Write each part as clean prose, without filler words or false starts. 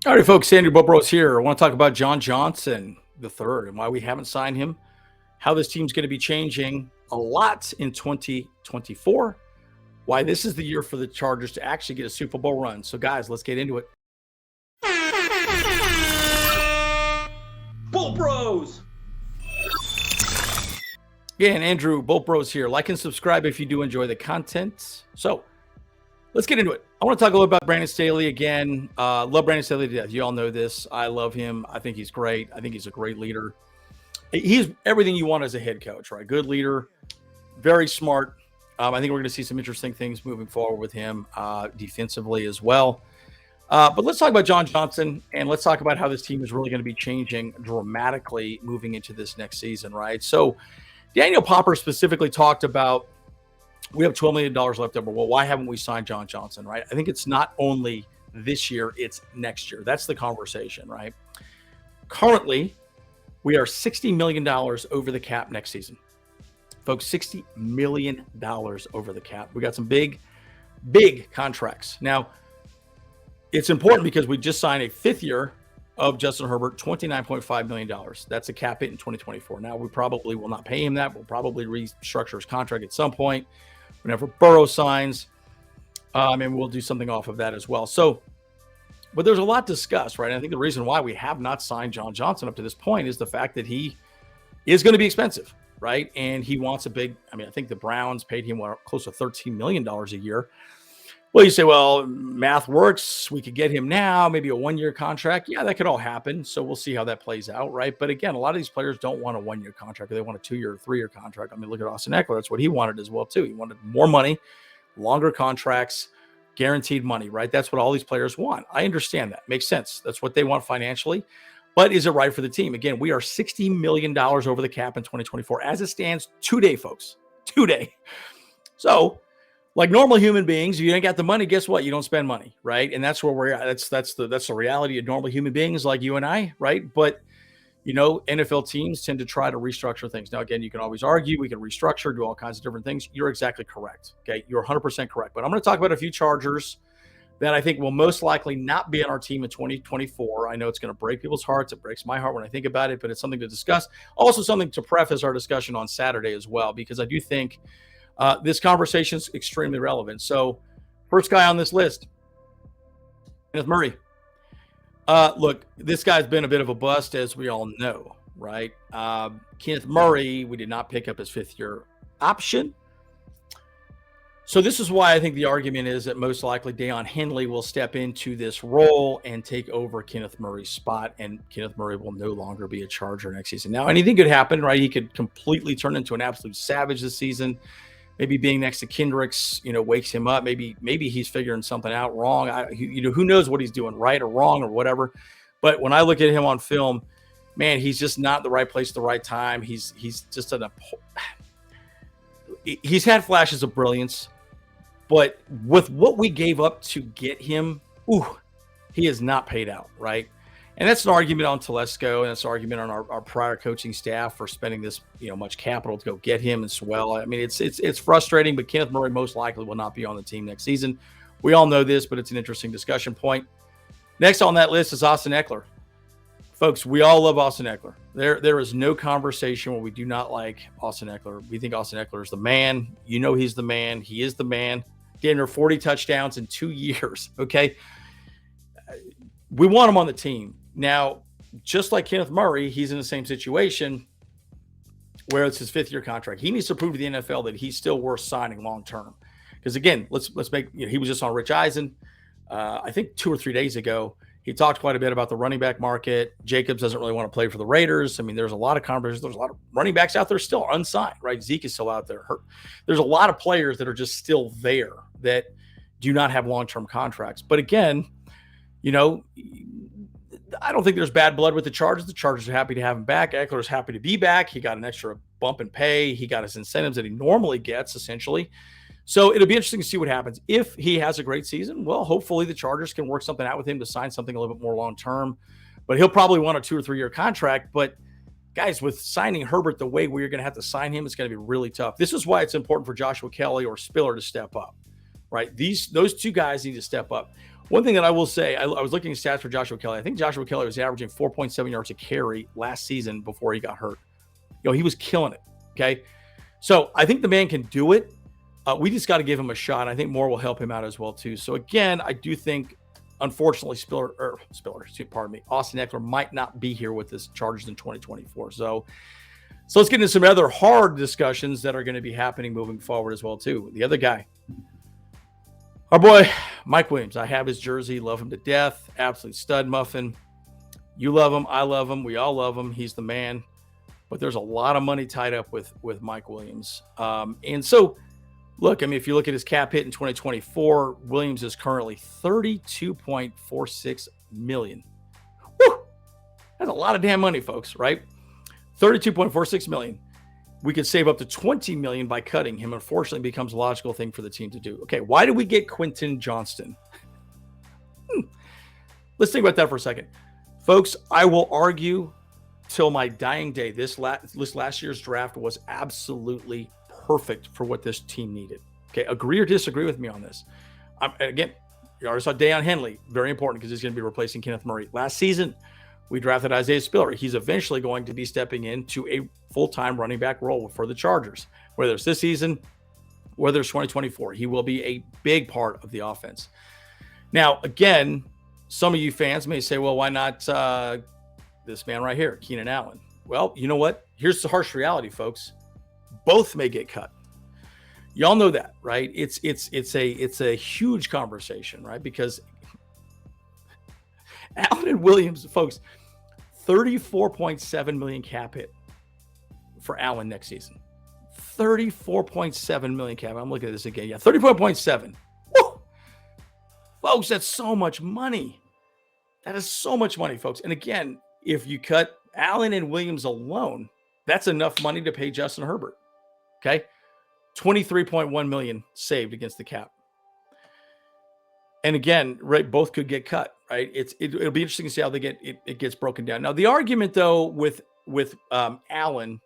All right, folks, Andrew Bobros here. I want to talk about John Johnson the third and why we haven't signed him, how this team's going to be changing a lot in 2024, why this is the year for the Chargers to actually get a Super Bowl run. So, guys, let's get into it. Bull Bros! Again, Andrew Bobros here. Like and subscribe if you do enjoy the content. So, let's get into it. I want to talk a little about Brandon Staley again. Love Brandon Staley to death. You all know this. I love him. I think he's great. I think he's a great leader. He's everything you want as a head coach, right? Good leader, very smart. I think we're going to see some interesting things moving forward with him defensively as well. But let's talk about John Johnson, and let's talk about how this team is really going to be changing dramatically moving into this next season, right? So Daniel Popper specifically talked about we have $12 million left over. Well, why haven't we signed John Johnson, right? I think it's not only this year, it's next year. That's the conversation, right? Currently, we are $60 million over the cap next season. Folks, $60 million over the cap. We got some big contracts. Now, it's important because we just signed a fifth year of Justin Herbert, $29.5 million. That's a cap hit in 2024. Now, we probably will not pay him that. We'll probably restructure his contract at some point whenever Burrow signs, and we'll do something off of that as well. So, but there's a lot discussed, right? And I think the reason why we have not signed John Johnson up to this point is the fact that he is going to be expensive, right? And he wants a big, I think the Browns paid him close to $13 million a year. Well, you say, well, math works. We could get him now, maybe a one-year contract. Yeah, that could all happen. So we'll see how that plays out, right? But again, a lot of these players don't want a one-year contract. They want a 2-year or 3-year contract. Look at Austin Eckler. That's what he wanted as well, too. He wanted more money, longer contracts, guaranteed money, right? That's what all these players want. I understand that. Makes sense. That's what they want financially. But is it right for the team? Again, we are $60 million over the cap in 2024 as it stands today, folks. Today. So, like normal human beings, if you ain't got the money, guess what? You don't spend money, right? And that's where we're at. That's the reality of normal human beings like you and I, right? But NFL teams tend to try to restructure things. Now, again, you can always argue we can restructure, do all kinds of different things. You're exactly correct. Okay, you're 100% correct. But I'm going to talk about a few Chargers that I think will most likely not be on our team in 2024. I know it's going to break people's hearts. It breaks my heart when I think about it, but it's something to discuss. Also, something to preface our discussion on Saturday as well, because I do think this conversation is extremely relevant. So, first guy on this list, Kenneth Murray. Look, this guy's been a bit of a bust, as we all know, right? Kenneth Murray, we did not pick up his fifth-year option. So this is why I think the argument is that most likely Deion Henley will step into this role and take over Kenneth Murray's spot, and Kenneth Murray will no longer be a Charger next season. Now, anything could happen, right? He could completely turn into an absolute savage this season. Maybe being next to Kendricks, wakes him up. Maybe he's figuring something out wrong. Who knows what he's doing, right or wrong or whatever. But when I look at him on film, man, he's just not in the right place at the right time. He's just he's had flashes of brilliance, but with what we gave up to get him, he has not paid out, right? And that's an argument on Telesco, and that's an argument on our prior coaching staff for spending this, much capital to go get him as well. It's frustrating, but Kenneth Murray most likely will not be on the team next season. We all know this, but it's an interesting discussion point. Next on that list is Austin Eckler. Folks, we all love Austin Eckler. There is no conversation where we do not like Austin Eckler. We think Austin Eckler is the man. He's the man. He is the man. Getting her 40 touchdowns in 2 years, okay? We want him on the team. Now, just like Kenneth Murray, he's in the same situation where it's his fifth-year contract. He needs to prove to the NFL that he's still worth signing long-term. Because, again, let's make he was just on Rich Eisen, I think 2 or 3 days ago. He talked quite a bit about the running back market. Jacobs doesn't really want to play for the Raiders. There's a lot of conversations. There's a lot of running backs out there still unsigned, right? Zeke is still out there hurt. There's a lot of players that are just still there that do not have long-term contracts. But, again, I don't think there's bad blood with the Chargers. The Chargers are happy to have him back. Eckler is happy to be back. He got an extra bump in pay. He got his incentives that he normally gets, essentially. So it'll be interesting to see what happens. If he has a great season, well, hopefully the Chargers can work something out with him to sign something a little bit more long-term. But he'll probably want a 2 or 3 year contract. But, guys, with signing Herbert the way we're going to have to sign him, it's going to be really tough. This is why it's important for Joshua Kelly or Spiller to step up. right? Those two guys need to step up. One thing that I will say, I was looking at stats for Joshua Kelly. I think Joshua Kelly was averaging 4.7 yards a carry last season before he got hurt. He was killing it. Okay. So I think the man can do it. We just got to give him a shot. I think more will help him out as well, too. So again, I do think, unfortunately, Austin Eckler might not be here with this Chargers in 2024. So let's get into some other hard discussions that are going to be happening moving forward as well, too. The other guy, our boy, Mike Williams. I have his jersey, love him to death. Absolute stud muffin. You love him. I love him. We all love him. He's the man. But there's a lot of money tied up with Mike Williams. And so, look, I mean, if you look at his cap hit in 2024, Williams is currently $32.46 million. Woo! That's a lot of damn money, folks, right? $32.46 million. We could save up to $20 million by cutting him. Unfortunately, it becomes a logical thing for the team to do. Okay, why did we get Quentin Johnston? Let's think about that for a second. Folks, I will argue till my dying day, this last year's draft was absolutely perfect for what this team needed. Okay, agree or disagree with me on this. Again, you already saw Deion Henley, very important because he's going to be replacing Kenneth Murray. Last season, we drafted Isaiah Spiller. He's eventually going to be stepping into a full-time running back role for the Chargers. Whether it's this season, whether it's 2024, he will be a big part of the offense. Now, again, some of you fans may say, well, why not this man right here, Keenan Allen? Well, you know what? Here's the harsh reality, folks. Both may get cut. Y'all know that, right? It's a huge conversation, right? Because Allen and Williams, folks, $34.7 million cap hit for Allen next season. $34.7 million cap. I'm looking at this again. Yeah, 34.7. Woo! Folks, that's so much money. That is so much money, folks. And again, if you cut Allen and Williams alone, that's enough money to pay Justin Herbert. Okay, $23.1 million saved against the cap. And again, right, both could get cut. Right, it'll be interesting to see how it gets broken down. Now, the argument though with Allen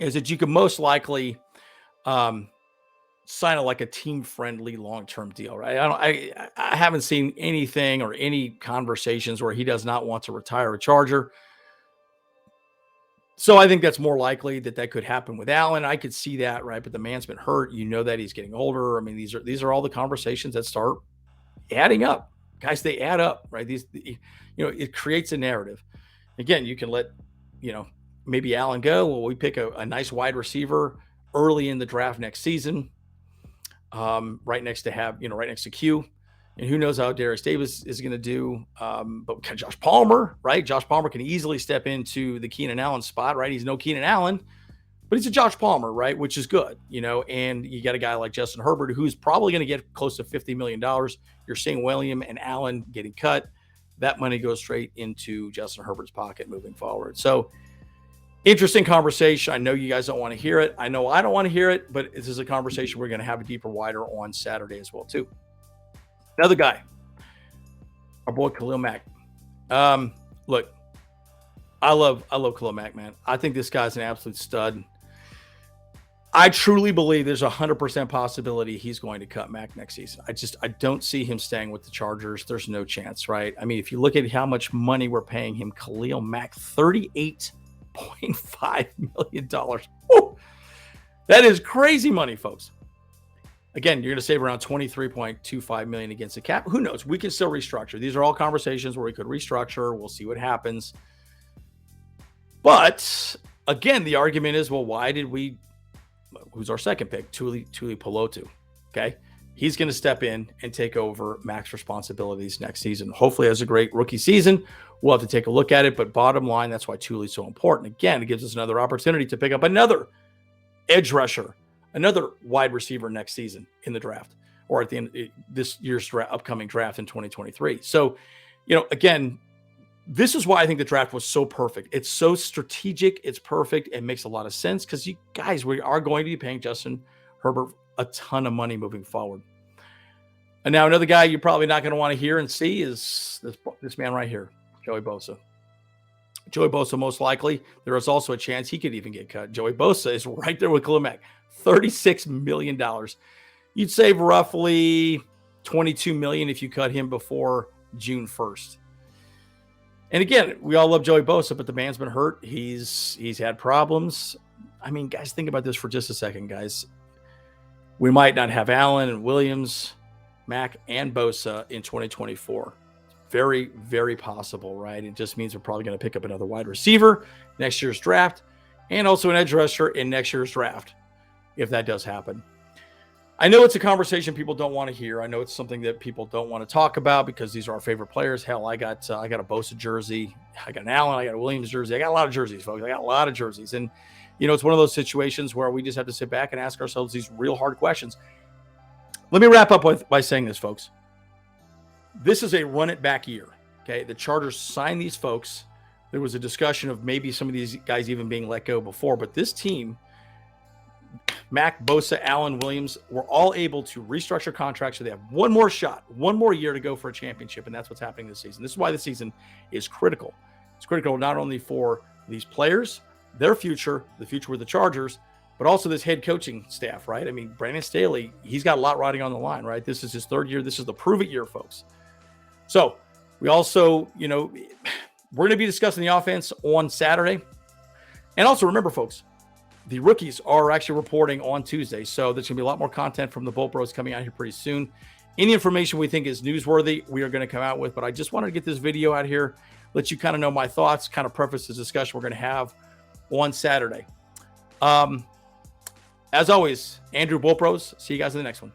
is that you could most likely sign a team-friendly long-term deal, right? I haven't seen anything or any conversations where he does not want to retire a Charger. So I think that's more likely that could happen with Allen. I could see that, right? But the man's been hurt. You know that he's getting older. I mean, these are all the conversations that start adding up. Guys, they add up, right? It creates a narrative. Again, you can let, maybe Allen go. Well, we pick a nice wide receiver early in the draft next season, right next to Q. And who knows how Darius Davis is going to do. But Josh Palmer, right? Josh Palmer can easily step into the Keenan Allen spot, right? He's no Keenan Allen, but he's a Josh Palmer, right? Which is good, and you got a guy like Justin Herbert, who's probably going to get close to $50 million. You're seeing William and Allen getting cut. That money goes straight into Justin Herbert's pocket moving forward. So interesting conversation. I know you guys don't want to hear it. I know I don't want to hear it, but this is a conversation we're going to have a deeper, wider on Saturday as well, too. Another guy, our boy Khalil Mack. Look, I love Khalil Mack, man. I think this guy's an absolute stud. I truly believe there's 100% possibility he's going to cut Mack next season. I don't see him staying with the Chargers. There's no chance, right? I mean, if you look at how much money we're paying him, Khalil Mack, $38.5 million. Woo! That is crazy money, folks. Again, you're going to save around $23.25 million against the cap. Who knows? We can still restructure. These are all conversations where we could restructure. We'll see what happens. But again, the argument is, well, why did we? Who's our second pick? Tuli Pelotu. Okay, he's going to step in and take over Mack's responsibilities next season. Hopefully, has a great rookie season. We'll have to take a look at it. But bottom line, that's why Tuli's so important. Again, it gives us another opportunity to pick up another edge rusher, another wide receiver next season in the draft, or at the end of this year's upcoming draft in 2023. So, again, this is why I think the draft was so perfect. It's so strategic. It's perfect. It makes a lot of sense because you guys, we are going to be paying Justin Herbert a ton of money moving forward. And now another guy you're probably not going to want to hear and see is this man right here, Joey Bosa. Joey Bosa, most likely. There is also a chance he could even get cut. Joey Bosa is right there with Khalil Mack. $36 million. you'd save roughly $22 million if you cut him before June 1st. And again, we all love Joey Bosa, but the man's been hurt. He's had problems. I mean, guys, think about this for just a second, guys. We might not have Allen and Williams, Mack, and Bosa in 2024. Very, very possible, right? It just means we're probably going to pick up another wide receiver next year's draft and also an edge rusher in next year's draft, if that does happen. I know it's a conversation people don't want to hear. I know it's something that people don't want to talk about because these are our favorite players. Hell, I got a Bosa jersey. I got an Allen. I got a Williams jersey. I got a lot of jerseys, folks. I got a lot of jerseys. And, you know, it's one of those situations where we just have to sit back and ask ourselves these real hard questions. Let me wrap up by saying this, folks. This is a run it back year. Okay. The Chargers signed these folks. There was a discussion of maybe some of these guys even being let go before, but this team, Mack, Bosa, Allen, Williams, were all able to restructure contracts so they have one more shot, one more year to go for a championship, and that's what's happening this season. This is why the season is critical. It's critical not only for these players, their future, the future with the Chargers, but also this head coaching staff, right? I mean, Brandon Staley, he's got a lot riding on the line, right? This is his third year. This is the prove it year, folks. So we also, you know, we're going to be discussing the offense on Saturday. And also remember, folks, the rookies are actually reporting on Tuesday. So there's going to be a lot more content from the Bolt Bros coming out here pretty soon. Any information we think is newsworthy, we are going to come out with. But I just wanted to get this video out here, let you kind of know my thoughts, kind of preface this discussion we're going to have on Saturday. As always, Andrew Bolt Bros. See you guys in the next one.